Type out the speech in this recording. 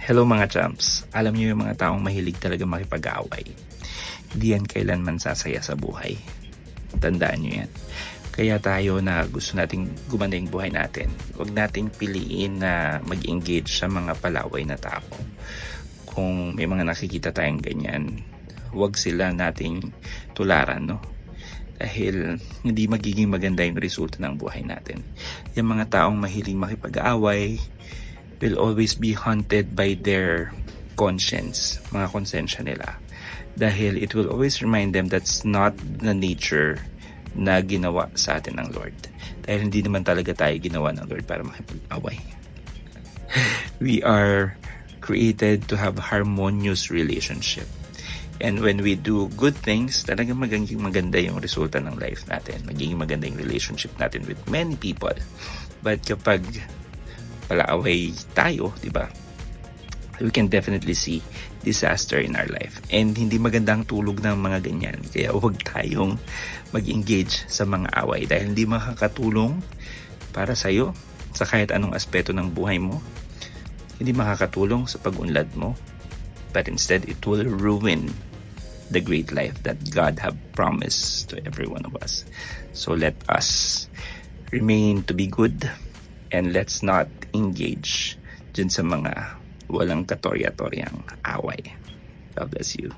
Hello mga champs, alam niyo yung mga taong mahilig talaga makipag-away. Hindi yan kailanman sasaya sa buhay. Tandaan niyo yan. Kaya tayo na gusto nating gumanda yung buhay natin, huwag nating piliin na mag-engage sa mga palaway na tao. Kung may mga nakikita tayong ganyan, huwag sila nating tularan, no? Dahil hindi magiging maganda yung resulta ng buhay natin. Yung mga taong mahiling makipag-away will always be haunted by their conscience, mga konsensya nila. Dahil it will always remind them that's not the nature na ginawa sa atin ng Lord. Dahil hindi naman talaga tayo ginawa ng Lord para makipag-away. We are created to have harmonious relationship. And when we do good things, talagang magiging maganda yung resulta ng life natin. Magiging maganda yung relationship natin with many people. But kapag palaaway tayo, di ba? We can definitely see disaster in our life. And hindi magandang tulog ng mga ganyan. Kaya huwag tayong mag-engage sa mga away dahil hindi makakatulong para sa'yo sa kahit anong aspeto ng buhay mo. Hindi makakatulong sa pag-unlad mo. But instead, it will ruin the great life that God have promised to every one of us. So let us remain to be good and let's not engage dyan sa mga walang katorya-toryang away. God bless you.